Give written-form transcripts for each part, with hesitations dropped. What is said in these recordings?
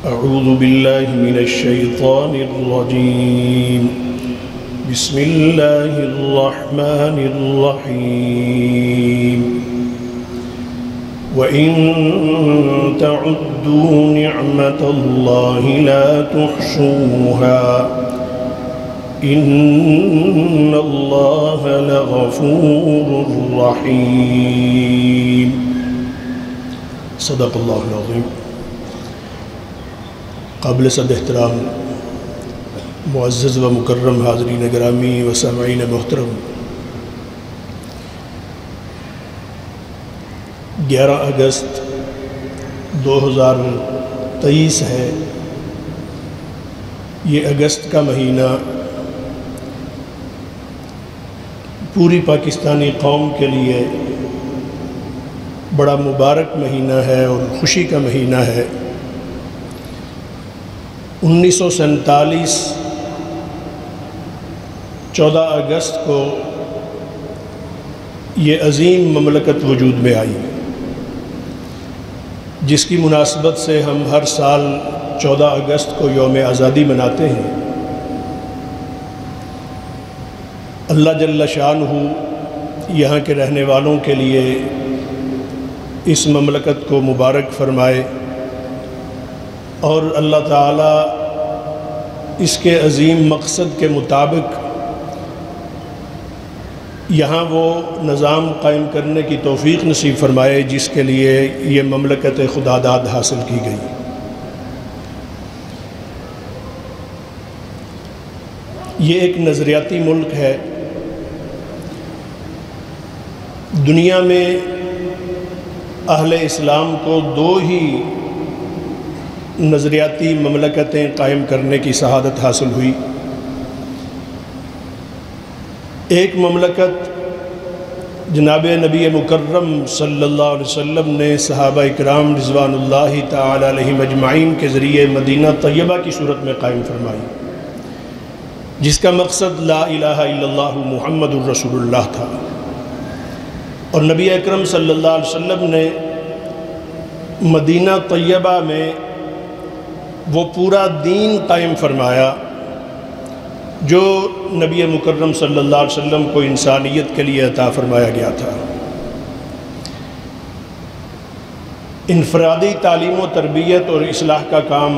أعوذ بالله من الشيطان الرجيم. بسم الله الرحمن الرحيم. وإن تعدوا نعمة الله لا تحصوها إن الله لغفور رحيم. صدق اللہ العظیم. قابل صد احترام معزز و مکرم حاضرین گرامی و سامعین محترم، 11 اگست 2023 ہے. یہ اگست کا مہینہ پوری پاکستانی قوم کے لیے بڑا مبارک مہینہ ہے اور خوشی کا مہینہ ہے. 1947 14 اگست کو یہ عظیم مملکت وجود میں آئی، جس کی مناسبت سے ہم ہر سال 14 اگست کو یوم آزادی مناتے ہیں. اللہ جل شانہ یہاں کے رہنے والوں کے لیے اس مملکت کو مبارک فرمائے، اور اللہ تعالیٰ اس کے عظیم مقصد کے مطابق یہاں وہ نظام قائم کرنے کی توفیق نصیب فرمائے جس کے لیے یہ مملکت خداداد حاصل کی گئی. یہ ایک نظریاتی ملک ہے. دنیا میں اہل اسلام کو 2 ہی نظریاتی مملکتیں قائم کرنے کی سعادت حاصل ہوئی. ایک مملکت جناب نبی مکرم صلی اللہ علیہ وسلم نے صحابہ اکرام رضوان اللہ تعالی علیہم اجمعین کے ذریعے مدینہ طیبہ کی صورت میں قائم فرمائی، جس کا مقصد لا الہ الا اللہ محمد الرسول اللہ تھا. اور نبی اکرم صلی اللہ علیہ وسلم نے مدینہ طیبہ میں وہ پورا دین قائم فرمایا جو نبی مکرم صلی اللہ علیہ وسلم کو انسانیت کے لیے عطا فرمایا گیا تھا. انفرادی تعلیم و تربیت اور اصلاح کا کام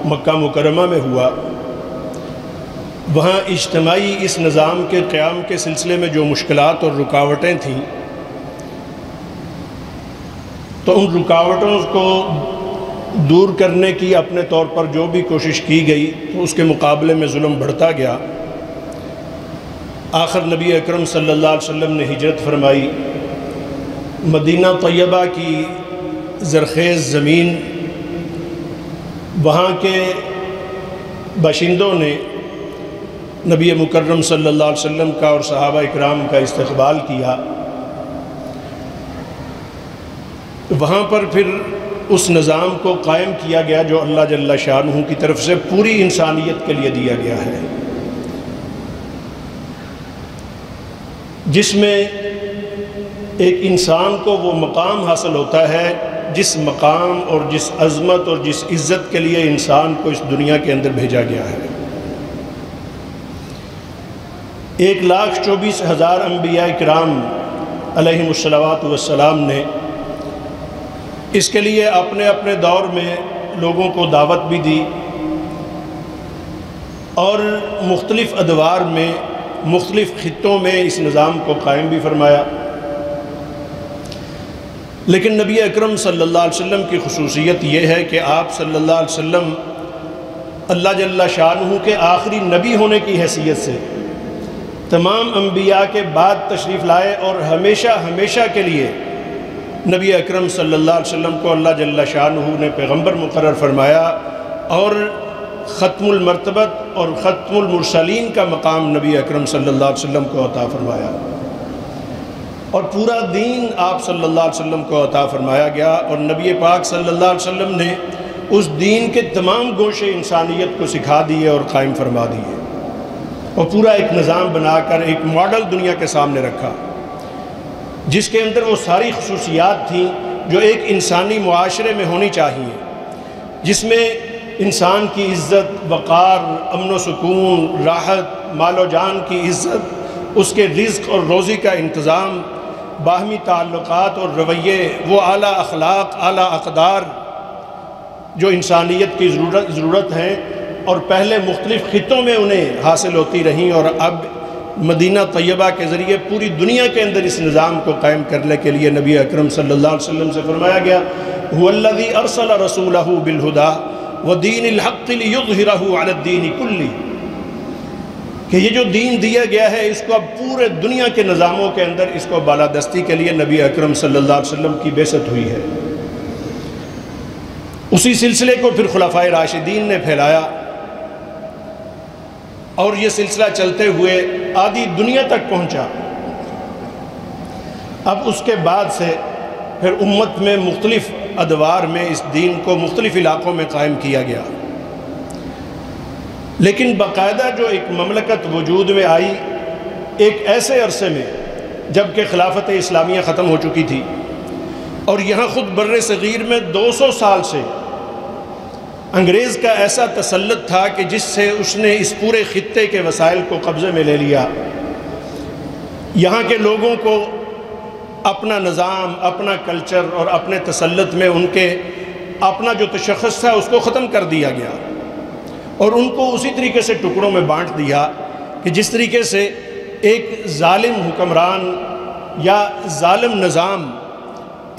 مکہ مکرمہ میں ہوا. وہاں اجتماعی اس نظام کے قیام کے سلسلے میں جو مشکلات اور رکاوٹیں تھیں، تو ان رکاوٹوں کو دور کرنے کی اپنے طور پر جو بھی کوشش کی گئی تو اس کے مقابلے میں ظلم بڑھتا گیا. آخر نبی اکرم صلی اللہ علیہ وسلم نے ہجرت فرمائی. مدینہ طیبہ کی زرخیز زمین، وہاں کے باشندوں نے نبی مکرم صلی اللہ علیہ وسلم کا اور صحابہ اکرام کا استقبال کیا. وہاں پر پھر اس نظام کو قائم کیا گیا جو اللہ جل شانہ کی طرف سے پوری انسانیت کے لیے دیا گیا ہے، جس میں ایک انسان کو وہ مقام حاصل ہوتا ہے جس مقام اور جس عظمت اور جس عزت کے لیے انسان کو اس دنیا کے اندر بھیجا گیا ہے. 1,24,000 انبیاء کرام علیہم الصلوات والسلام نے اس کے لیے اپنے اپنے دور میں لوگوں کو دعوت بھی دی اور مختلف ادوار میں مختلف خطوں میں اس نظام کو قائم بھی فرمایا. لیکن نبی اکرم صلی اللہ علیہ وسلم کی خصوصیت یہ ہے کہ آپ صلی اللہ علیہ وسلم اللہ جل شانہ کے آخری نبی ہونے کی حیثیت سے تمام انبیاء کے بعد تشریف لائے، اور ہمیشہ ہمیشہ کے لیے نبی اکرم صلی اللہ علیہ وسلم کو اللہ جل شانہ نے پیغمبر مقرر فرمایا، اور ختم المرتبت اور ختم المرسلین کا مقام نبی اکرم صلی اللہ علیہ وسلم کو عطا فرمایا، اور پورا دین آپ صلی اللہ علیہ وسلم کو عطا فرمایا گیا. اور نبی پاک صلی اللہ علیہ وسلم نے اس دین کے تمام گوشے انسانیت کو سکھا دیے اور قائم فرما دیے، اور پورا ایک نظام بنا کر ایک ماڈل دنیا کے سامنے رکھا جس کے اندر وہ ساری خصوصیات تھیں جو ایک انسانی معاشرے میں ہونی چاہیے، جس میں انسان کی عزت، وقار، امن و سکون، راحت، مال و جان کی عزت، اس کے رزق اور روزی کا انتظام، باہمی تعلقات اور رویے، وہ اعلیٰ اخلاق، اعلیٰ اقدار جو انسانیت کی ضرورت ہیں اور پہلے مختلف خطوں میں انہیں حاصل ہوتی رہیں، اور اب مدینہ طیبہ کے ذریعے پوری دنیا کے اندر اس نظام کو قائم کرنے کے لیے نبی اکرم صلی اللہ علیہ وسلم سے فرمایا گیا هو الذی ارسل رسولہ بالہدی ودین الحق لیظہرہ علی الدین کلہ، کہ یہ جو دین دیا گیا ہے اس کو اب پورے دنیا کے نظاموں کے اندر اس کو بالادستی کے لیے نبی اکرم صلی اللہ علیہ وسلم کی بعثت ہوئی ہے۔ اسی سلسلے کو پھر خلفائے راشدین نے پھیلایا، اور یہ سلسلہ چلتے ہوئے آدھی دنیا تک پہنچا۔ اب اس کے بعد سے پھر امت میں مختلف ادوار میں اس دین کو مختلف علاقوں میں قائم کیا گیا، لیکن باقاعدہ جو ایک مملکت وجود میں آئی ایک ایسے عرصے میں جب کہ خلافت اسلامیہ ختم ہو چکی تھی، اور یہاں خود بر صغیر میں 200 سال سے انگریز کا ایسا تسلط تھا کہ جس سے اس نے اس پورے خطے کے وسائل کو قبضے میں لے لیا، یہاں کے لوگوں کو اپنا نظام، اپنا کلچر اور اپنے تسلط میں ان کے اپنا جو تشخص تھا اس کو ختم کر دیا گیا، اور ان کو اسی طریقے سے ٹکڑوں میں بانٹ دیا کہ جس طریقے سے ایک ظالم حکمران یا ظالم نظام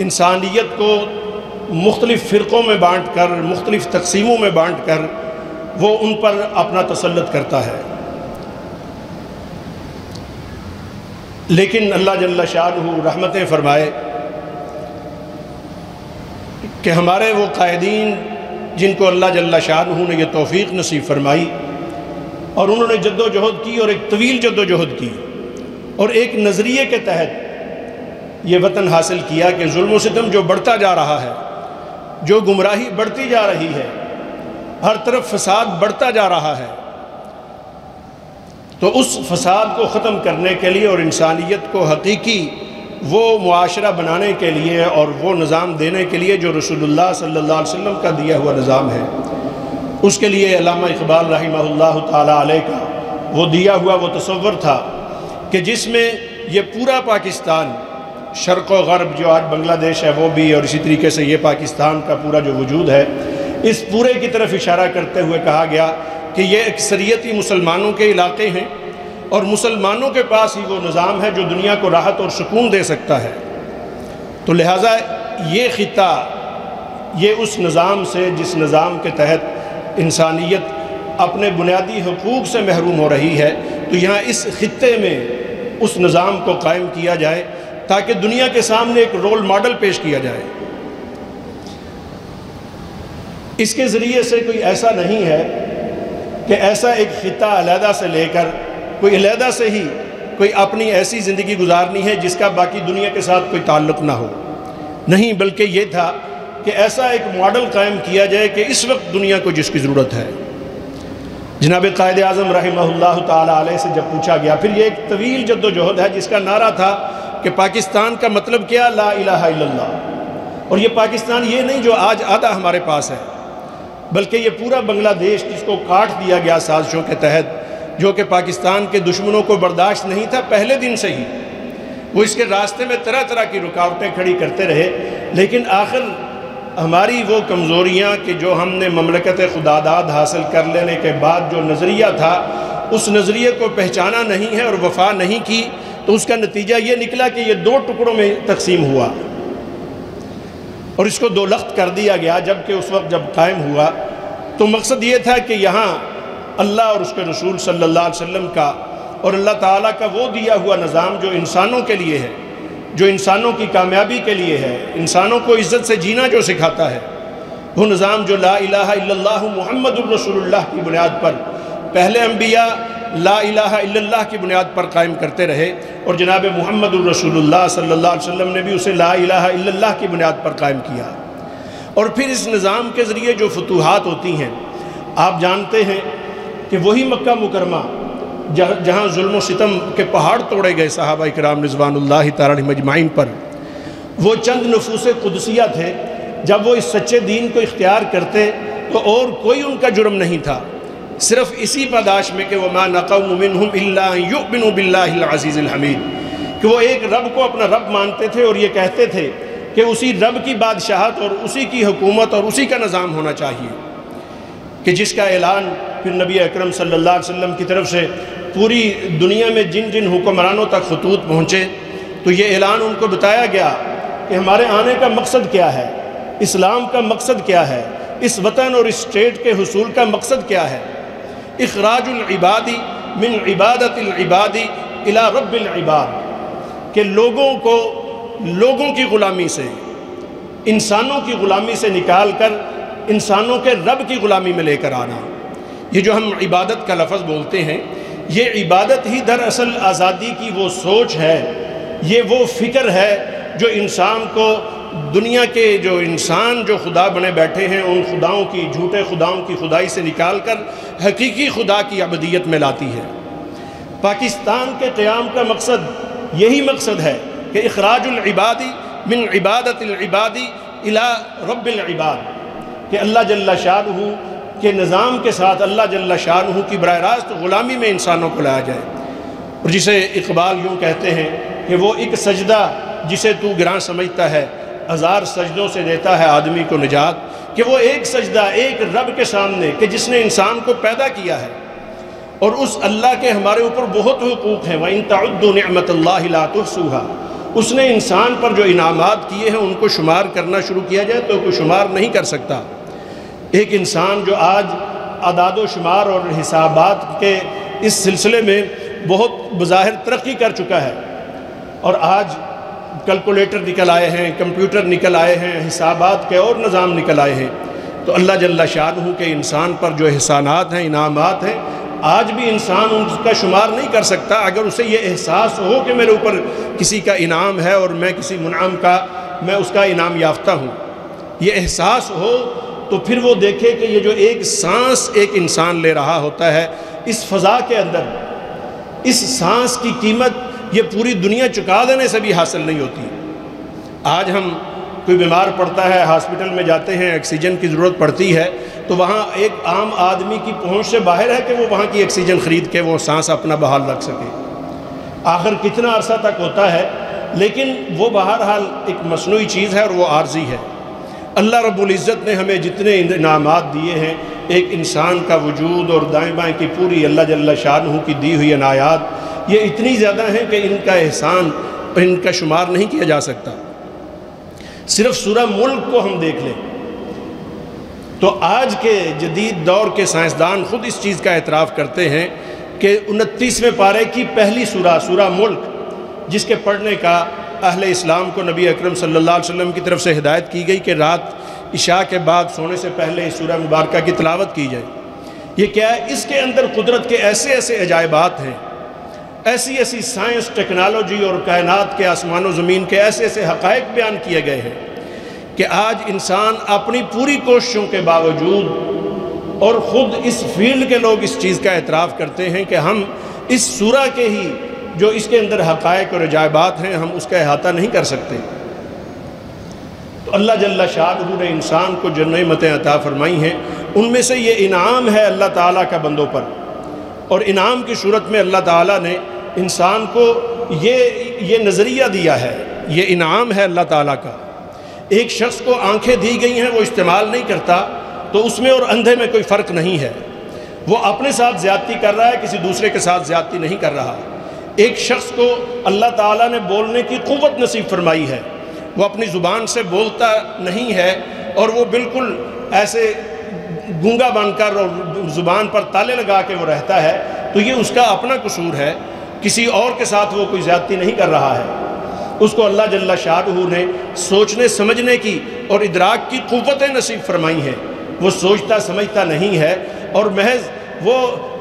انسانیت کو مختلف فرقوں میں بانٹ کر، مختلف تقسیموں میں بانٹ کر وہ ان پر اپنا تسلط کرتا ہے۔ لیکن اللہ جل شانہ رحمتیں فرمائے کہ ہمارے وہ قائدین جن کو اللہ جل شانہ نے یہ توفیق نصیب فرمائی، اور انہوں نے جد و جہد کی، اور ایک طویل جد و جہد کی، اور ایک نظریے کے تحت یہ وطن حاصل کیا کہ ظلم و ستم جو بڑھتا جا رہا ہے، جو گمراہی بڑھتی جا رہی ہے، ہر طرف فساد بڑھتا جا رہا ہے، تو اس فساد کو ختم کرنے کے لیے اور انسانیت کو حقیقی وہ معاشرہ بنانے کے لیے اور وہ نظام دینے کے لیے جو رسول اللہ صلی اللہ علیہ وسلم کا دیا ہوا نظام ہے، اس کے لیے علامہ اقبال رحمہ اللہ تعالیٰ علیہ کا وہ دیا ہوا وہ تصور تھا کہ جس میں یہ پورا پاکستان، شرق و غرب جو آج بنگلہ دیش ہے وہ بھی، اور اسی طریقے سے یہ پاکستان کا پورا جو وجود ہے، اس پورے کی طرف اشارہ کرتے ہوئے کہا گیا کہ یہ اکثریتی مسلمانوں کے علاقے ہیں، اور مسلمانوں کے پاس ہی وہ نظام ہے جو دنیا کو راحت اور سکون دے سکتا ہے۔ تو لہٰذا یہ خطہ، یہ اس نظام سے جس نظام کے تحت انسانیت اپنے بنیادی حقوق سے محروم ہو رہی ہے، تو یہاں اس خطے میں اس نظام کو قائم کیا جائے تاکہ دنیا کے سامنے ایک رول ماڈل پیش کیا جائے۔ اس کے ذریعے سے کوئی ایسا نہیں ہے کہ ایسا ایک خطہ علیحدہ سے لے کر کوئی علیحدہ سے ہی کوئی اپنی ایسی زندگی گزارنی ہے جس کا باقی دنیا کے ساتھ کوئی تعلق نہ ہو، نہیں، بلکہ یہ تھا کہ ایسا ایک ماڈل قائم کیا جائے کہ اس وقت دنیا کو جس کی ضرورت ہے۔ جناب قائد اعظم رحمہ اللہ تعالیٰ علیہ سے جب پوچھا گیا، پھر یہ ایک طویل جد و جہد ہے جس کا نعرہ تھا کہ پاکستان کا مطلب کیا؟ لا الہ الا اللہ، اور یہ پاکستان یہ نہیں جو آج آدھا ہمارے پاس ہے، بلکہ یہ پورا بنگلہ دیش جس کو کاٹ دیا گیا سازشوں کے تحت، جو کہ پاکستان کے دشمنوں کو برداشت نہیں تھا پہلے دن سے ہی، وہ اس کے راستے میں طرح طرح کی رکاوٹیں کھڑی کرتے رہے، لیکن آخر ہماری وہ کمزوریاں کہ جو ہم نے مملکت خداداد حاصل کر لینے کے بعد جو نظریہ تھا اس نظریے کو پہچانا نہیں ہے اور وفا نہیں کی، تو اس کا نتیجہ یہ نکلا کہ یہ دو ٹکڑوں میں تقسیم ہوا، اور اس کو دو لخت کر دیا گیا۔ جبکہ اس وقت جب قائم ہوا تو مقصد یہ تھا کہ یہاں اللہ اور اس کے رسول صلی اللہ علیہ وسلم کا اور اللہ تعالیٰ کا وہ دیا ہوا نظام جو انسانوں کے لیے ہے، جو انسانوں کی کامیابی کے لیے ہے، انسانوں کو عزت سے جینا جو سکھاتا ہے، وہ نظام جو لا الہ الا اللہ محمد الرسول اللہ کی بنیاد پر پہلے انبیاء لا الہ الا اللہ کی بنیاد پر قائم کرتے رہے، اور جناب محمد الرسول اللہ صلی اللہ علیہ وسلم نے بھی اسے لا الہ الا اللہ کی بنیاد پر قائم کیا۔ اور پھر اس نظام کے ذریعے جو فتوحات ہوتی ہیں، آپ جانتے ہیں کہ وہی مکہ مکرمہ جہاں ظلم و ستم کے پہاڑ توڑے گئے صحابہ کرام رضوان اللہ تعالی علیہم اجمعین پر، وہ چند نفوس قدسیہ تھے، جب وہ اس سچے دین کو اختیار کرتے، تو اور کوئی ان کا جرم نہیں تھا، صرف اسی پاداش میں کہ وَمَا نَقَمُوا مِنْهُمْ إِلَّا أَن يُؤْمِنُوا بِاللَّهِ الْعَزِيزِ الْحَمِيدِ، کہ وہ ایک رب کو اپنا رب مانتے تھے اور یہ کہتے تھے کہ اسی رب کی بادشاہت اور اسی کی حکومت اور اسی کا نظام ہونا چاہیے، کہ جس کا اعلان پھر نبی اکرم صلی اللہ علیہ وسلم کی طرف سے پوری دنیا میں جن جن حکمرانوں تک خطوط پہنچے تو یہ اعلان ان کو بتایا گیا کہ ہمارے آنے کا مقصد کیا ہے، اسلام کا مقصد کیا ہے، اس وطن اور اس اسٹیٹ کے حصول کا مقصد کیا ہے، اخراج العباد من عبادت العباد الى رب العباد، کہ لوگوں کی غلامی سے، انسانوں کی غلامی سے نکال کر انسانوں کے رب کی غلامی میں لے کر آنا۔ یہ جو ہم عبادت کا لفظ بولتے ہیں، یہ عبادت ہی دراصل آزادی کی وہ سوچ ہے، یہ وہ فکر ہے جو انسان کو دنیا کے جو انسان جو خدا بنے بیٹھے ہیں ان خداؤں کی، جھوٹے خداؤں کی خدائی سے نکال کر حقیقی خدا کی عبودیت میں لاتی ہے۔ پاکستان کے قیام کا مقصد یہی مقصد ہے کہ اخراج العباد من عبادت العباد الى رب العباد، کہ اللہ جل شانہ کے نظام کے ساتھ اللہ جل شانہ کی براہ راست غلامی میں انسانوں کو لایا جائے۔ اور جسے اقبال یوں کہتے ہیں کہ وہ ایک سجدہ جسے تو گراں سمجھتا ہے، ہزار سجدوں سے دیتا ہے آدمی کو نجات، کہ وہ ایک سجدہ ایک رب کے سامنے کہ جس نے انسان کو پیدا کیا ہے، اور اس اللہ کے ہمارے اوپر بہت حقوق ہیں، وَإِن تَعُدُّوا نِعْمَةَ اللَّهِ لَا تُحْصُوهَا، اس نے انسان پر جو انعامات کیے ہیں ان کو شمار کرنا شروع کیا جائے تو کوئی شمار نہیں کر سکتا۔ ایک انسان جو آج اعداد و شمار اور حسابات کے اس سلسلے میں بہت بظاہر ترقی کر چکا ہے، اور آج کیلکولیٹر نکل آئے ہیں، کمپیوٹر نکل آئے ہیں، حسابات کے اور نظام نکل آئے ہیں، تو اللہ جل شانہ کے انسان پر جو احسانات ہیں، انعامات ہیں، آج بھی انسان ان کا شمار نہیں کر سکتا۔ اگر اسے یہ احساس ہو کہ میرے اوپر کسی کا انعام ہے اور میں کسی منعم کا، میں اس کا انعام یافتہ ہوں، یہ احساس ہو تو پھر وہ دیکھے کہ یہ جو ایک سانس ایک انسان لے رہا ہوتا ہے اس فضا کے اندر، اس سانس کی قیمت یہ پوری دنیا چکا دینے سے بھی حاصل نہیں ہوتی۔ آج ہم کوئی بیمار پڑتا ہے، ہاسپٹل میں جاتے ہیں، آکسیجن کی ضرورت پڑتی ہے، تو وہاں ایک عام آدمی کی پہنچ سے باہر ہے کہ وہ وہاں کی آکسیجن خرید کے وہ سانس اپنا بحال رکھ سکے۔ آخر کتنا عرصہ تک ہوتا ہے، لیکن وہ بہرحال ایک مصنوعی چیز ہے اور وہ عارضی ہے۔ اللہ رب العزت نے ہمیں جتنے انعامات دیے ہیں، ایک انسان کا وجود اور دائیں بائیں کی پوری اللہ جل شانہ کی دی ہوئی عنایات، یہ اتنی زیادہ ہیں کہ ان کا احسان ان کا شمار نہیں کیا جا سکتا۔ صرف سورہ ملک کو ہم دیکھ لیں تو آج کے جدید دور کے سائنسدان خود اس چیز کا اعتراف کرتے ہیں کہ 29ویں پارے کی پہلی سورہ ملک، جس کے پڑھنے کا اہل اسلام کو نبی اکرم صلی اللہ علیہ وسلم کی طرف سے ہدایت کی گئی کہ رات عشاء کے بعد سونے سے پہلے اس سورہ مبارکہ کی تلاوت کی جائے۔ یہ کیا ہے؟ اس کے اندر قدرت کے ایسے ایسے عجائبات ہیں، ایسی ایسی سائنس، ٹیکنالوجی اور کائنات کے آسمان و زمین کے ایسے ایسے حقائق بیان کیے گئے ہیں کہ آج انسان اپنی پوری کوششوں کے باوجود، اور خود اس فیلڈ کے لوگ اس چیز کا اعتراف کرتے ہیں کہ ہم اس سورہ کے ہی جو اس کے اندر حقائق اور عجائبات ہیں ہم اس کا احاطہ نہیں کر سکتے۔ تو اللہ جل شانہ نے انسان کو جو نعمتیں عطا فرمائی ہیں ان میں سے یہ انعام ہے اللہ تعالیٰ کا بندوں پر، اور انعام کی صورت میں اللہ تعالیٰ نے انسان کو یہ نظریہ دیا ہے، یہ انعام ہے اللہ تعالیٰ کا۔ ایک شخص کو آنکھیں دی گئی ہیں، وہ استعمال نہیں کرتا تو اس میں اور اندھے میں کوئی فرق نہیں ہے، وہ اپنے ساتھ زیادتی کر رہا ہے، کسی دوسرے کے ساتھ زیادتی نہیں کر رہا۔ ایک شخص کو اللہ تعالیٰ نے بولنے کی قوت نصیب فرمائی ہے، وہ اپنی زبان سے بولتا نہیں ہے اور وہ بالکل ایسے گونگا بن کر اور زبان پر تالے لگا کے وہ رہتا ہے، تو یہ اس کا اپنا قصور ہے، کسی اور کے ساتھ وہ کوئی زیادتی نہیں کر رہا ہے۔ اس کو اللہ جل شانہ نے سوچنے سمجھنے کی اور ادراک کی قوتیں نصیب فرمائی ہیں، وہ سوچتا سمجھتا نہیں ہے اور محض وہ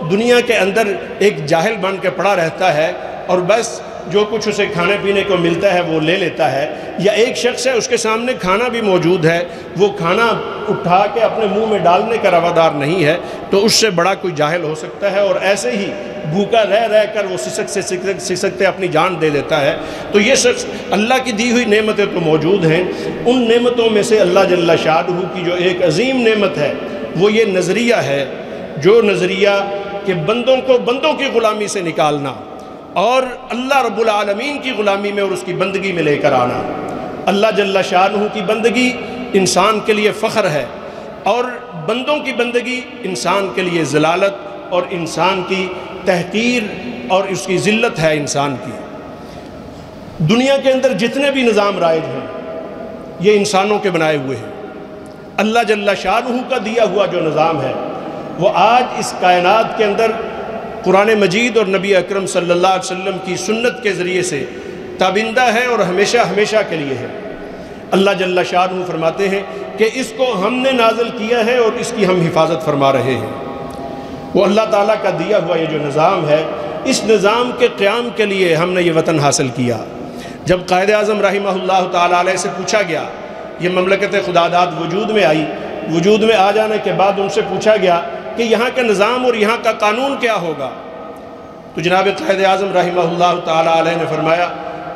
دنیا کے اندر ایک جاہل بن کے پڑا رہتا ہے اور بس جو کچھ اسے کھانے پینے کو ملتا ہے وہ لے لیتا ہے۔ یا ایک شخص ہے، اس کے سامنے کھانا بھی موجود ہے، وہ کھانا اٹھا کے اپنے منہ میں ڈالنے کا روادار نہیں ہے، تو اس سے بڑا کوئی جاہل ہو سکتا ہے، اور ایسے ہی بھوکا رہ کر وہ سسکتے اپنی جان دے دیتا ہے۔ تو یہ شخص، اللہ کی دی ہوئی نعمتیں تو موجود ہیں، ان نعمتوں میں سے اللہ جل شانہ کی جو ایک عظیم نعمت ہے وہ یہ نظریہ ہے، جو نظریہ کہ بندوں کو بندوں کی غلامی سے نکالنا اور اللہ رب العالمین کی غلامی میں اور اس کی بندگی میں لے کر آنا۔ اللہ جل شانہ کی بندگی انسان کے لیے فخر ہے، اور بندوں کی بندگی انسان کے لیے ذلالت اور انسان کی تحقیر اور اس کی ذلت ہے انسان کی۔ دنیا کے اندر جتنے بھی نظام رائج ہیں یہ انسانوں کے بنائے ہوئے ہیں۔ اللہ جل شانہ کا دیا ہوا جو نظام ہے وہ آج اس کائنات کے اندر قرآن مجید اور نبی اکرم صلی اللہ علیہ وسلم کی سنت کے ذریعے سے تابندہ ہے اور ہمیشہ ہمیشہ کے لیے ہے۔ اللہ جل شانہ فرماتے ہیں کہ اس کو ہم نے نازل کیا ہے اور اس کی ہم حفاظت فرما رہے ہیں۔ وہ اللہ تعالیٰ کا دیا ہوا یہ جو نظام ہے، اس نظام کے قیام کے لیے ہم نے یہ وطن حاصل کیا۔ جب قائد اعظم رحمہ اللہ تعالیٰ علیہ سے پوچھا گیا، یہ مملکت خداداد وجود میں آئی، وجود میں آ جانے کے بعد ان سے پوچھا گیا کہ یہاں کا نظام اور یہاں کا قانون کیا ہوگا، تو جناب قائد اعظم رحمہ اللہ تعالیٰ علیہ نے فرمایا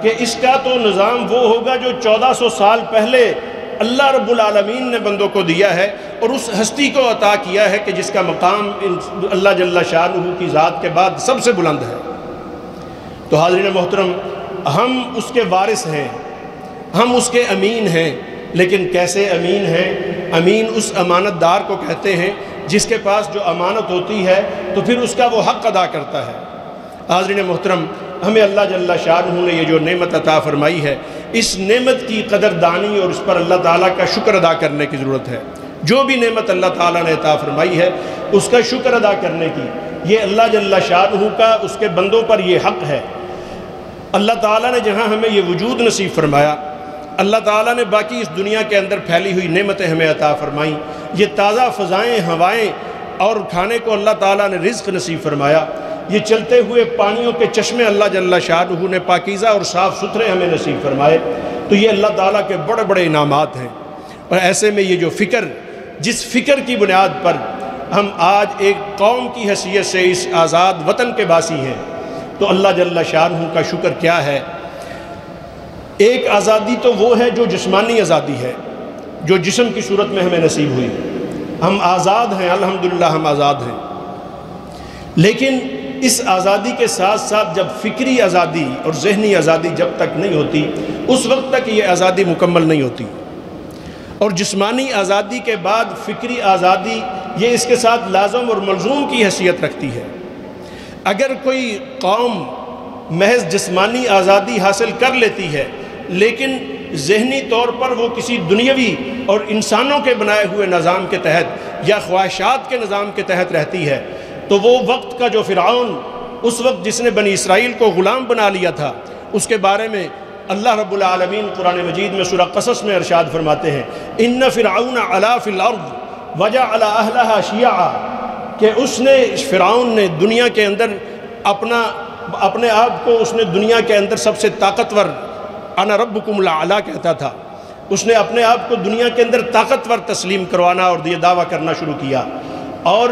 کہ اس کا تو نظام وہ ہوگا جو 1400 سال پہلے اللہ رب العالمین نے بندوں کو دیا ہے اور اس ہستی کو عطا کیا ہے کہ جس کا مقام اللہ جل شانہ کی ذات کے بعد سب سے بلند ہے۔ تو حاضرین محترم، ہم اس کے وارث ہیں، ہم اس کے امین ہیں، لیکن کیسے امین ہیں؟ امین اس امانت دار کو کہتے ہیں جس کے پاس جو امانت ہوتی ہے تو پھر اس کا وہ حق ادا کرتا ہے۔ حاضرین محترم، ہمیں اللہ جل شانہ نے یہ جو نعمت عطا فرمائی ہے، اس نعمت کی قدردانی اور اس پر اللہ تعالیٰ کا شکر ادا کرنے کی ضرورت ہے۔ جو بھی نعمت اللہ تعالیٰ نے عطا فرمائی ہے اس کا شکر ادا کرنے کی، یہ اللہ جل شانہ کا اس کے بندوں پر یہ حق ہے۔ اللہ تعالیٰ نے جہاں ہمیں یہ وجود نصیب فرمایا، اللہ تعالیٰ نے باقی اس دنیا کے اندر پھیلی ہوئی نعمتیں ہمیں عطا فرمائیں، یہ تازہ فضائیں، ہوائیں اور کھانے کو اللہ تعالیٰ نے رزق نصیب فرمایا، یہ چلتے ہوئے پانیوں کے چشمے اللہ جل شانہ نے پاکیزہ اور صاف ستھرے ہمیں نصیب فرمائے، تو یہ اللہ تعالیٰ کے بڑے بڑے انعامات ہیں۔ اور ایسے میں یہ جو فکر، جس فکر کی بنیاد پر ہم آج ایک قوم کی حیثیت سے اس آزاد وطن کے باسی ہیں، تو اللہ جل شانہ کا شکر کیا ہے۔ ایک آزادی تو وہ ہے جو جسمانی آزادی ہے، جو جسم کی صورت میں ہمیں نصیب ہوئی، ہم آزاد ہیں، الحمدللہ ہم آزاد ہیں۔ لیکن اس آزادی کے ساتھ ساتھ جب فکری آزادی اور ذہنی آزادی جب تک نہیں ہوتی، اس وقت تک یہ آزادی مکمل نہیں ہوتی۔ اور جسمانی آزادی کے بعد فکری آزادی، یہ اس کے ساتھ لازم اور ملزوم کی حیثیت رکھتی ہے۔ اگر کوئی قوم محض جسمانی آزادی حاصل کر لیتی ہے لیکن ذہنی طور پر وہ کسی دنیاوی اور انسانوں کے بنائے ہوئے نظام کے تحت یا خواہشات کے نظام کے تحت رہتی ہے، تو وہ وقت کا جو فرعون، اس وقت جس نے بنی اسرائیل کو غلام بنا لیا تھا، اس کے بارے میں اللہ رب العالمین قرآن مجید میں سورہ قصص میں ارشاد فرماتے ہیں، ان فرعون علا فی الارض وجعل اہلہا شیعا، کہ اس نے، فرعون نے دنیا کے اندر اپنے آپ کو، اس نے دنیا کے اندر سب سے طاقتور، انا ربکم الاعلی کہتا تھا، اس نے اپنے آپ کو دنیا کے اندر طاقتور تسلیم کروانا اور یہ دعویٰ کرنا شروع کیا، اور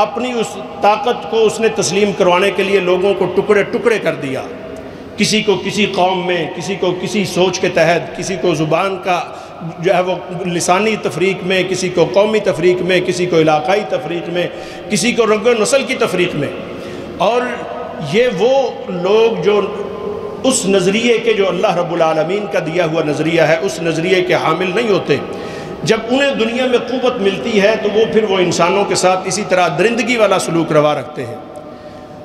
اپنی اس طاقت کو اس نے تسلیم کروانے کے لیے لوگوں کو ٹکڑے ٹکڑے کر دیا، کسی کو کسی قوم میں، کسی کو کسی سوچ کے تحت، کسی کو زبان کا جو ہے وہ لسانی تفریق میں، کسی کو قومی تفریق میں، کسی کو علاقائی تفریق میں، کسی کو رنگ و نسل کی تفریق میں۔ اور یہ وہ لوگ جو اس نظریے کے، جو اللہ رب العالمین کا دیا ہوا نظریہ ہے، اس نظریے کے حامل نہیں ہوتے، جب انہیں دنیا میں قوت ملتی ہے تو وہ پھر وہ انسانوں کے ساتھ اسی طرح درندگی والا سلوک روا رکھتے ہیں۔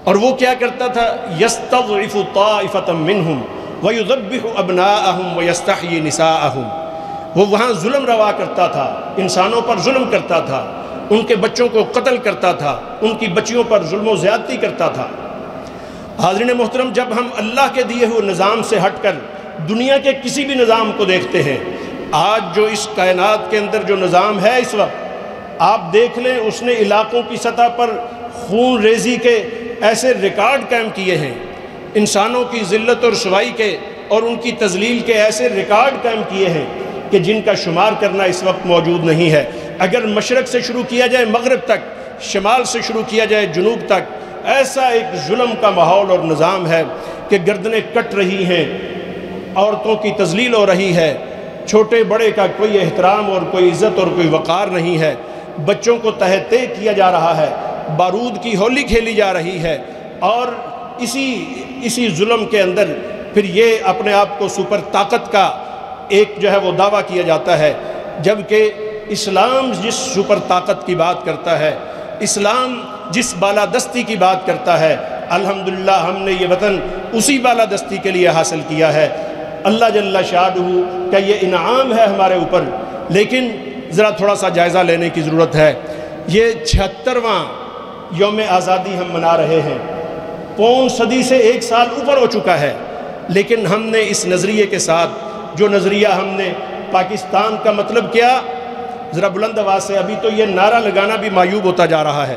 اور وہ کیا کرتا تھا؟ یستضعف طائفۃ منہم ویذبح ابناءہم ویستحیی نساءہم، وہ وہاں ظلم روا کرتا تھا، انسانوں پر ظلم کرتا تھا، ان کے بچوں کو قتل کرتا تھا، ان کی بچیوں پر ظلم و زیادتی کرتا تھا۔ حاضرین محترم، جب ہم اللہ کے دیے ہوئے نظام سے ہٹ کر دنیا کے کسی بھی نظام کو دیکھتے ہیں، آج جو اس کائنات کے اندر جو نظام ہے اس وقت، آپ دیکھ لیں اس نے علاقوں کی سطح پر خون ریزی کے ایسے ریکارڈ قائم کیے ہیں، انسانوں کی ذلت اور رسوائی کے اور ان کی تذلیل کے ایسے ریکارڈ قائم کیے ہیں کہ جن کا شمار کرنا اس وقت موجود نہیں ہے۔ اگر مشرق سے شروع کیا جائے مغرب تک، شمال سے شروع کیا جائے جنوب تک، ایسا ایک ظلم کا ماحول اور نظام ہے کہ گردنیں کٹ رہی ہیں، عورتوں کی تذلیل ہو رہی ہے، چھوٹے بڑے کا کوئی احترام اور کوئی عزت اور کوئی وقار نہیں ہے، بچوں کو تہتے کیا جا رہا ہے، بارود کی ہولی کھیلی جا رہی ہے، اور اسی ظلم کے اندر پھر یہ اپنے آپ کو سپر طاقت کا ایک جو ہے وہ دعویٰ کیا جاتا ہے، جبکہ اسلام جس سپر طاقت کی بات کرتا ہے، اسلام جس بالادستی کی بات کرتا ہے، الحمدللہ ہم نے یہ وطن اسی بالادستی کے لیے حاصل کیا ہے۔ اللہ جل شانہ کا یہ انعام ہے ہمارے اوپر، لیکن ذرا تھوڑا سا جائزہ لینے کی ضرورت ہے۔ یہ 76واں یوم آزادی ہم منا رہے ہیں، پون صدی سے 1 سال اوپر ہو چکا ہے، لیکن ہم نے اس نظریے کے ساتھ جو نظریہ ہم نے پاکستان کا مطلب کیا، ذرا بلند آواز سے، ابھی تو یہ نعرہ لگانا بھی معیوب ہوتا جا رہا ہے۔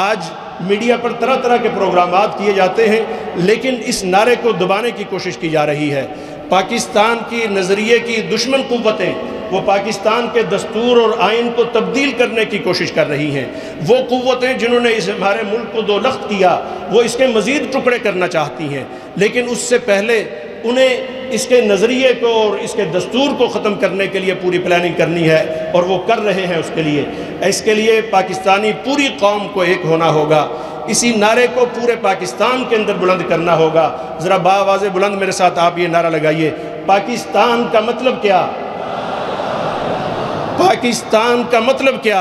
آج میڈیا پر طرح طرح کے پروگرامات کیے جاتے ہیں، لیکن اس نعرے کو دبانے کی کوشش کی جا رہی ہے۔ پاکستان کی نظریے کی دشمن قوتیں وہ پاکستان کے دستور اور آئین کو تبدیل کرنے کی کوشش کر رہی ہیں۔ وہ قوتیں جنہوں نے ہمارے ملک کو 2 لخت کیا، وہ اس کے مزید ٹکڑے کرنا چاہتی ہیں، لیکن اس سے پہلے انہیں اس کے نظریے کو اور اس کے دستور کو ختم کرنے کے لیے پوری پلاننگ کرنی ہے، اور وہ کر رہے ہیں۔ اس کے لیے پاکستانی پوری قوم کو ایک ہونا ہوگا، اسی نعرے کو پورے پاکستان کے اندر بلند کرنا ہوگا۔ ذرا باآواز بلند میرے ساتھ آپ یہ نعرہ لگائیے، پاکستان کا مطلب کیا؟ پاکستان کا مطلب کیا؟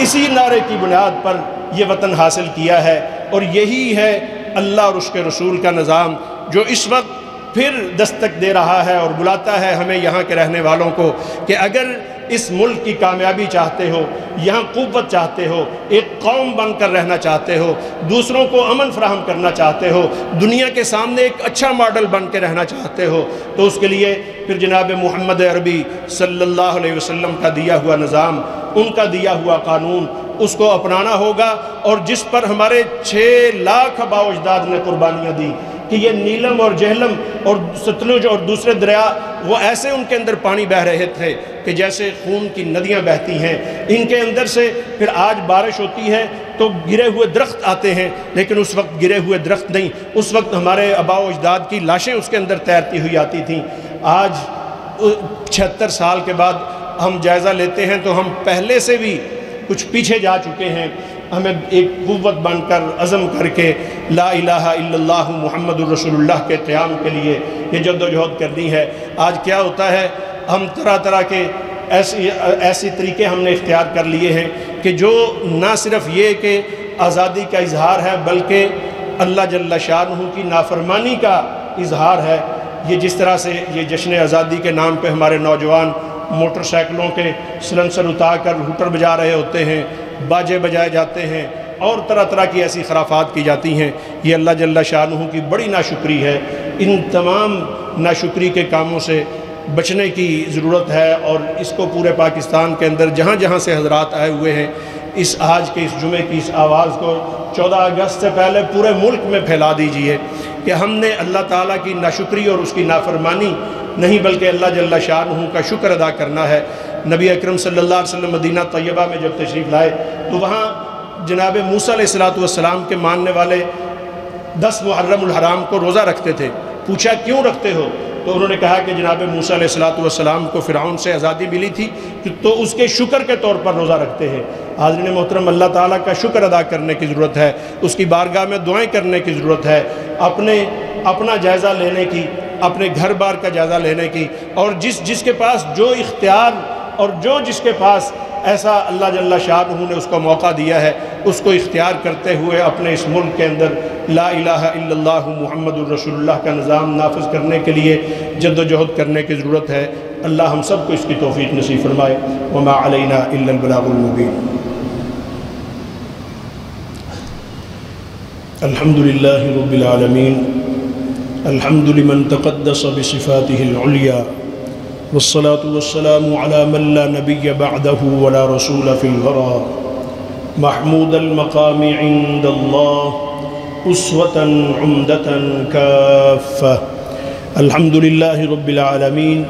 اسی نعرے کی بنیاد پر یہ وطن حاصل کیا ہے، اور یہی ہے اللہ اور اس کے رسول کا نظام جو اس وقت پھر دستک دے رہا ہے اور بلاتا ہے ہمیں یہاں کے رہنے والوں کو کہ اگر اس ملک کی کامیابی چاہتے ہو، یہاں قوت چاہتے ہو، ایک قوم بن کر رہنا چاہتے ہو، دوسروں کو امن فراہم کرنا چاہتے ہو، دنیا کے سامنے ایک اچھا ماڈل بن کے رہنا چاہتے ہو، تو اس کے لیے پھر جناب محمد عربی صلی اللہ علیہ وسلم کا دیا ہوا نظام، ان کا دیا ہوا قانون، اس کو اپنانا ہوگا، اور جس پر ہمارے 6 لاکھ آباء و اجداد نے قربانیاں دی کہ یہ نیلم اور جہلم اور ستلج اور دوسرے دریا وہ ایسے ان کے اندر پانی بہہ رہے تھے کہ جیسے خون کی ندیاں بہتی ہیں، ان کے اندر سے پھر آج بارش ہوتی ہے تو گرے ہوئے درخت آتے ہیں، لیکن اس وقت گرے ہوئے درخت نہیں، اس وقت ہمارے آباء و اجداد کی لاشیں اس کے اندر تیرتی ہوئی آتی تھیں۔ آج 76 سال کے بعد ہم جائزہ لیتے ہیں تو ہم پہلے سے بھی کچھ پیچھے جا چکے ہیں۔ ہمیں ایک قوت بن کر عزم کر کے لا الہ الا اللہ محمد الرسول اللہ کے قیام کے لیے یہ جد و جہد کرنی ہے۔ آج کیا ہوتا ہے، ہم طرح طرح کے ایسی طریقے ہم نے اختیار کر لیے ہیں کہ جو نہ صرف یہ کہ آزادی کا اظہار ہے بلکہ اللہ جل شانہ کی نافرمانی کا اظہار ہے۔ یہ جس طرح سے یہ جشن آزادی کے نام پہ ہمارے نوجوان موٹر سائیکلوں کے سلنسر اتار کر ہوٹر بجا رہے ہوتے ہیں، باجے بجائے جاتے ہیں، اور طرح طرح کی ایسی خرافات کی جاتی ہیں، یہ اللہ جل شانہ کی بڑی ناشکری ہے۔ ان تمام ناشکری کے کاموں سے بچنے کی ضرورت ہے، اور اس کو پورے پاکستان کے اندر جہاں جہاں سے حضرات آئے ہوئے ہیں، اس آج کے اس جمعے کی اس آواز کو 14 اگست سے پہلے پورے ملک میں پھیلا دیجئے کہ ہم نے اللہ تعالیٰ کی ناشکری اور اس کی نافرمانی نہیں بلکہ اللہ جل شانہ کا شکر ادا کرنا ہے۔ نبی اکرم صلی اللہ علیہ وسلم مدینہ طیبہ میں جب تشریف لائے تو وہاں جناب موسیٰ علیہ السلام کے ماننے والے 10 محرم الحرام کو روزہ رکھتے تھے۔ پوچھا کیوں رکھتے ہو؟ تو انہوں نے کہا کہ جناب موسیٰ علیہ السلام کو فرعون سے آزادی ملی تھی تو اس کے شکر کے طور پر روزہ رکھتے ہیں۔ حاضرین محترم، اللہ تعالیٰ کا شکر ادا کرنے کی ضرورت ہے، اس کی بارگاہ میں دعائیں کرنے کی ضرورت ہے، اپنا جائزہ لینے کی، اپنے گھر بار کا جائزہ لینے کی، اور جس کے پاس جو اختیار اور جس کے پاس ایسا اللہ جل شانہ نے اس کو موقع دیا ہے، اس کو اختیار کرتے ہوئے اپنے اس ملک کے اندر لا الہ الا اللہ محمد الرسول اللہ کا نظام نافذ کرنے کے لیے جد و جہد کرنے کی ضرورت ہے۔ اللہ ہم سب کو اس کی توفیق نصیب فرمائے۔ وما علینا الا البلاغ المبین۔ الحمد للہ رب العالمین، الحمد لمن تقدس بصفاته العليا، والصلاة والسلام على من لا نبي بعده ولا رسول في الورى، محمود المقام عند الله أسوة عمدة كافة۔ الحمد لله رب العالمين،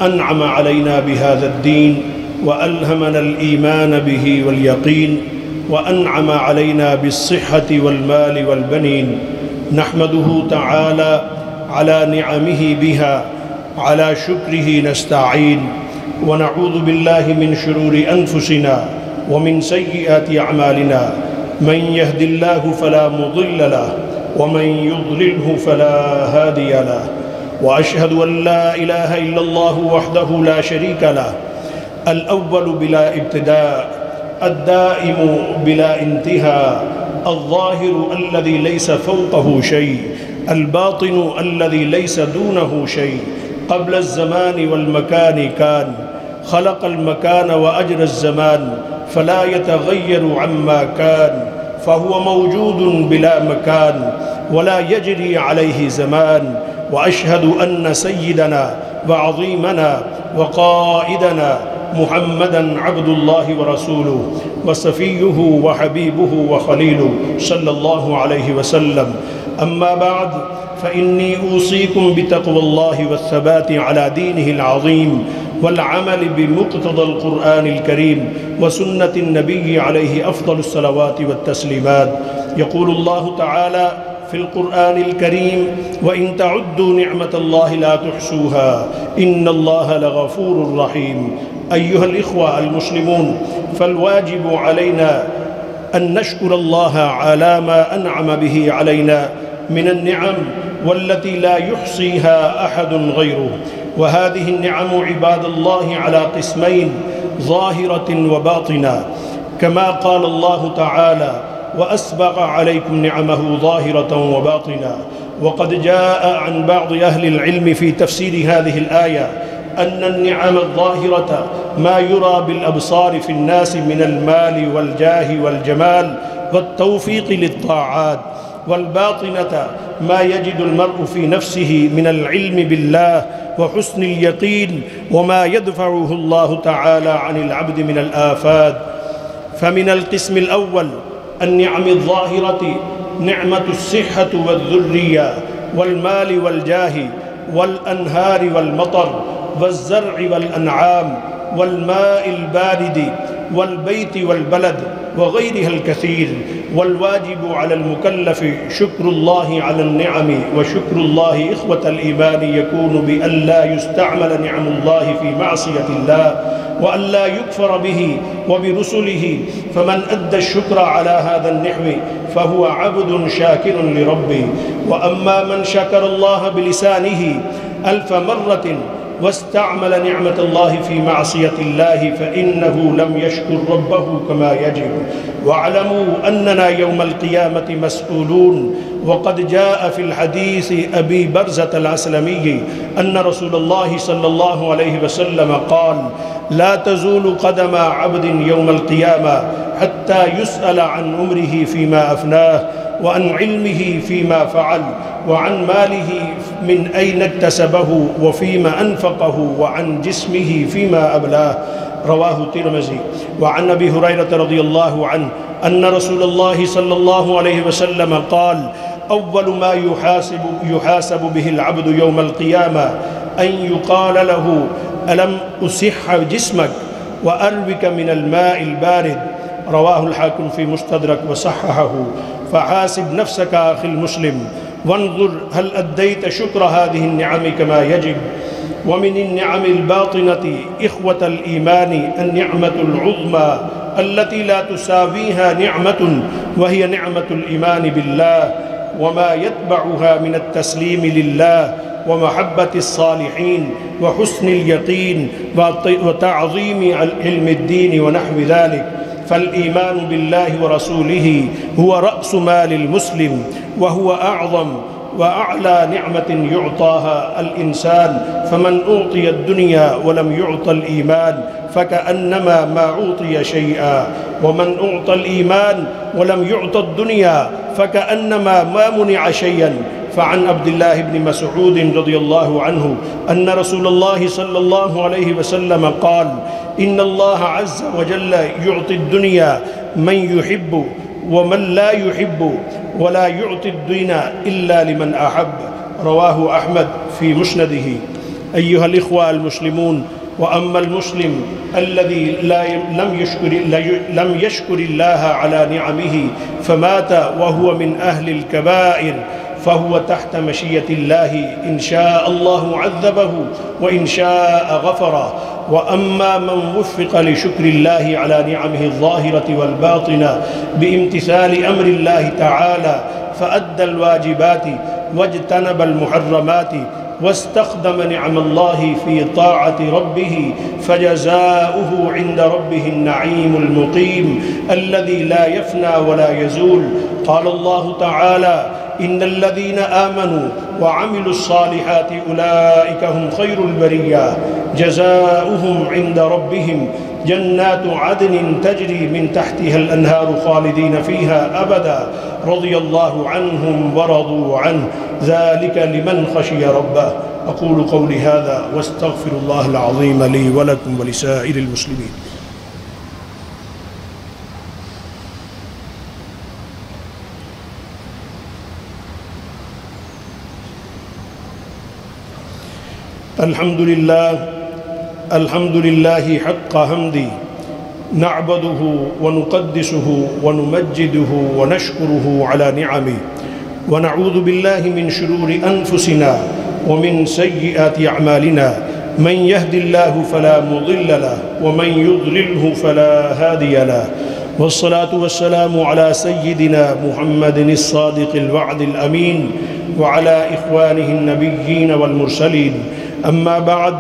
أنعم علينا بهذا الدين وألهمنا الإيمان به واليقين، وأنعم علينا بالصحة والمال والبنين، نحمده تعالى على نعمه بها، على شكره نستعين، ونعوذ بالله من شرور أنفسنا ومن سيئات أعمالنا من يهد الله فلا مضل له ومن يضلله فلا هادي له وأشهد أن لا إله إلا الله وحده لا شريك له الأول بلا ابتداء الدائم بلا انتهاء الظاهر الذي ليس فوقه شيء الباطن الذي ليس دونه شيء قبل الزمان والمكان كان خلق المكان وأجرى الزمان فلا يتغير عما كان فهو موجود بلا مكان ولا يجري عليه زمان وأشهد أن سيدنا وعظيمنا وقائدنا محمدًا عبد الله ورسوله وصفيه وحبيبه وخليله صلى الله عليه وسلم أما بعد فإني أوصيكم بتقوى الله والثبات على دينه العظيم والعمل بمقتضى القرآن الكريم وسنة النبي عليه أفضل الصلوات والتسليمات. يقول الله تعالى في القرآن الكريم وإن تعدوا نعمة الله لا تحصوها إن الله لغفور رحيم. أيها الإخوة المسلمون، فالواجب علينا أن نشكر الله على ما أنعم به علينا من النعم والتي لا يحصيها أحد غيره. وهذه النعم عباد الله على قسمين ظاهرة وباطنة، كما قال الله تعالى وأسبغ عليكم نعمه ظاهرة وباطنة. وقد جاء عن بعض أهل العلم في تفسير هذه الآية أن النعم الظاهرة ما يرى بالأبصار في الناس من المال والجاه والجمال والتوفيق للطاعات، والباطنة ما يجد المرء في نفسه من العلم بالله وحسن اليقين وما يدفعه الله تعالى عن العبد من الآفات. فمن القسم الأول النعم الظاهرة نعمة الصحة والذرية والمال والجاه والأنهار والمطر والزرع والأنعام والماء البارد والبيت والبلد وغيرها الكثير. والواجب على المكلف شكر الله على النعم، وشكر الله إخوة الإيمان يكون بأن لا يستعمل نعم الله في معصية الله وأن لا يكفر به وبرسله. فمن أدى الشكر على هذا النحو فهو عبد شاكر لربه. وأما من شكر الله بلسانه 1000 مرة واستعمل نعمة الله في معصية الله فإنه لم يشكر ربه كما يجب. واعلموا أننا يوم القيامة مسؤولون. وقد جاء في الحديث أبي برزة الأسلمي أن رسول الله صلى الله عليه وسلم قال لا تزول قدم عبد يوم القيامة حتى يسأل عن عمره فيما أفناه وعن علمه فيما فعل وعن ماله من أين اكتسبه وفيما أنفقه وعن جسمه فيما أبلاه. رواه الترمذي. وعن أبي هريرة رضي الله عنه أن رسول الله صلى الله عليه وسلم قال أول ما يحاسب به العبد يوم القيامة أن يقال له ألم أصح جسمك وأروك من الماء البارد. رواه الحاكم في مستدرك وصححه. فحاسب نفسك أخي المسلم وانظر هل أديت شكر هذه النعم كما يجب. ومن النعم الباطنة إخوة الإيمان النعمة العظمى التي لا تساويها نعمة، وهي نعمة الإيمان بالله وما يتبعها من التسليم لله ومحبة الصالحين وحسن اليقين وتعظيم علم الدين ونحو ذلك. فالإيمان بالله ورسوله هو رأس مال المسلم، وهو أعظم وأعلى نعمة يعطاها الإنسان. فمن أعطي الدنيا ولم يعط الإيمان فكأنما ما أعطي شيئا، ومن أعطى الإيمان ولم يعط الدنيا فكأنما ما منع شيئا. فعن عبد الله بن مسعود رضي الله عنه أن رسول الله صلى الله عليه وسلم قال إن الله عز وجل يعطي الدنيا من يحب ومن لا يحب ولا يعطي الدنيا إلا لمن أحب. رواه أحمد في مسنده. أيها الإخوة المسلمون، وأما المسلم الذي لم يشكر الله على نعمه فمات وهو من أهل الكبائر فهو تحت مشيئة الله، إن شاء الله عذبه وإن شاء غفره. وأما من وفق لشكر الله على نعمه الظاهرة والباطنة بامتثال أمر الله تعالى فأدى الواجبات واجتنب المحرمات واستخدم نعم الله في طاعة ربه، فجزاؤه عند ربه النعيم المقيم الذي لا يفنى ولا يزول. قال الله تعالى: إن الذين آمنوا وعملوا الصالحات أولئك هم خير البرية، جزاؤهم عند ربهم جنات عدن تجري من تحتها الأنهار خالدين فيها أبدا، رضي الله عنهم ورضوا عنه، ذلك لمن خشي ربه. أقول قولي هذا واستغفر الله العظيم لي ولكم ولسائر المسلمين. الحمد لله حق حمدي، نعبده ونقدسه ونمجده ونشكره على نعمه، ونعوذ بالله من شرور أنفسنا ومن سيئات أعمالنا، من يهد الله فلا مضل له ومن يضلله فلا هادي له، والصلاة والسلام على سيدنا محمد الصادق الوعد الأمين وعلى إخوانه النبيين والمرسلين. أما بعد،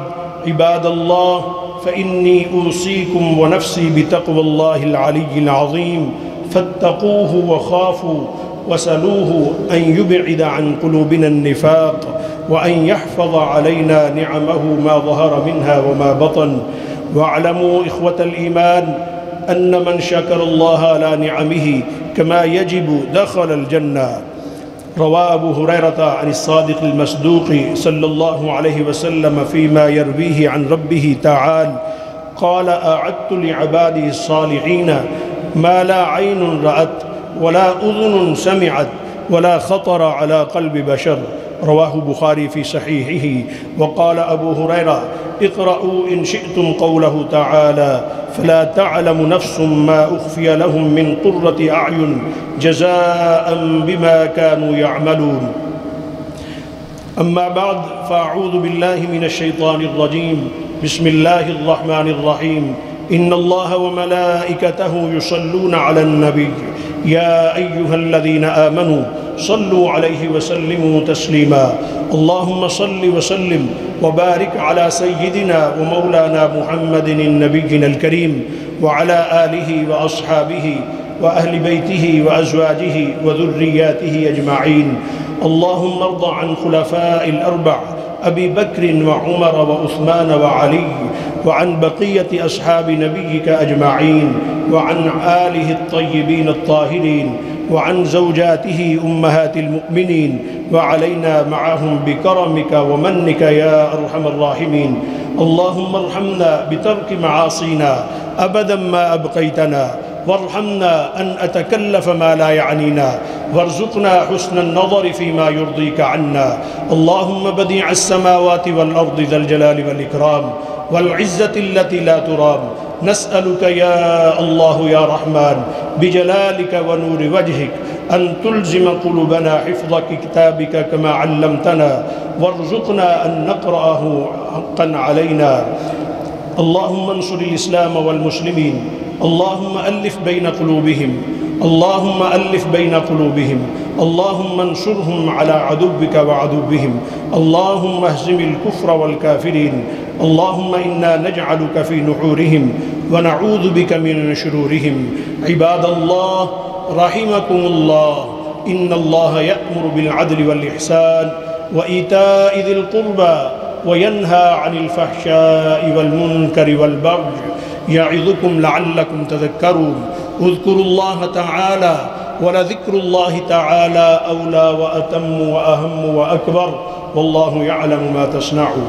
عباد الله، فإني أوصيكم ونفسي بتقوى الله العلي العظيم، فاتقوه وخافوا وسلوه أن يبعد عن قلوبنا النفاق، وأن يحفظ علينا نعمه ما ظهر منها وما بطن. واعلموا إخوة الإيمان أن من شكر الله على نعمه كما يجب دخل الجنة. روى أبو هريرة عن الصادق المصدوق صلى الله عليه وسلم فيما يرويه عن ربه تعالى قال: أعدت لعبادي الصالحين ما لا عين رأت ولا أذن سمعت ولا خطر على قلب بشر. رواه البخاري في صحيحه. وقال أبو هريرة: اقرأوا إن شئتم قوله تعالى: فلا تعلم نفس ما أخفي لهم من قرة أعين جزاء بما كانوا يعملون. أما بعد، فأعوذ بالله من الشيطان الرجيم. بسم الله الرحمن الرحيم. إن الله وملائكته يصلون على النبي يا أيها الذين آمنوا صلوا عليه وسلموا تسليما. اللهم صل وسلم وبارك على سيدنا ومولانا محمد النبي الكريم وعلى آله وأصحابه وأهل بيته وأزواجه وذرياته أجمعين. اللهم ارض عن خلفاء الأربع أبي بكر وعمر وعثمان وعلي، وعن بقية أصحاب نبيك أجمعين، وعن آله الطيبين الطاهرين، وعن زوجاته أمهات المؤمنين، وعلينا معهم بكرمك ومنك يا أرحم الراحمين. اللهم ارحمنا بترك معاصينا أبدا ما أبقيتنا، وارحمنا أن أتكلف ما لا يعنينا، وارزقنا حسن النظر فيما يرضيك عنا. اللهم بديع السماوات والأرض ذا الجلال والإكرام والعزة التي لا ترام، نسألك يا الله يا رحمن بجلالك ونور وجهك أن تلزم قلوبنا حفظ كتابك كما علمتنا، وارزقنا أن نقرأه حقا علينا. اللهم انصر الإسلام والمسلمين، اللهم ألف بين قلوبهم، اللهم ألف بين قلوبهم، اللهم انصرهم على عدوك وعدوهم، اللهم اهزم الكفر والكافرين. اللهم إنا نجعلك في نحورهم ونعوذ بك من شرورهم. عباد الله رحمكم الله، إن الله يأمر بالعدل والإحسان وإيتاء ذي القربى وينهى عن الفحشاء والمنكر والبغي، يعظكم لعلكم تذكرون. اذكروا الله تعالى، ولذكر الله تعالى أولى وأتم وأهم وأكبر، والله يعلم ما تصنعون.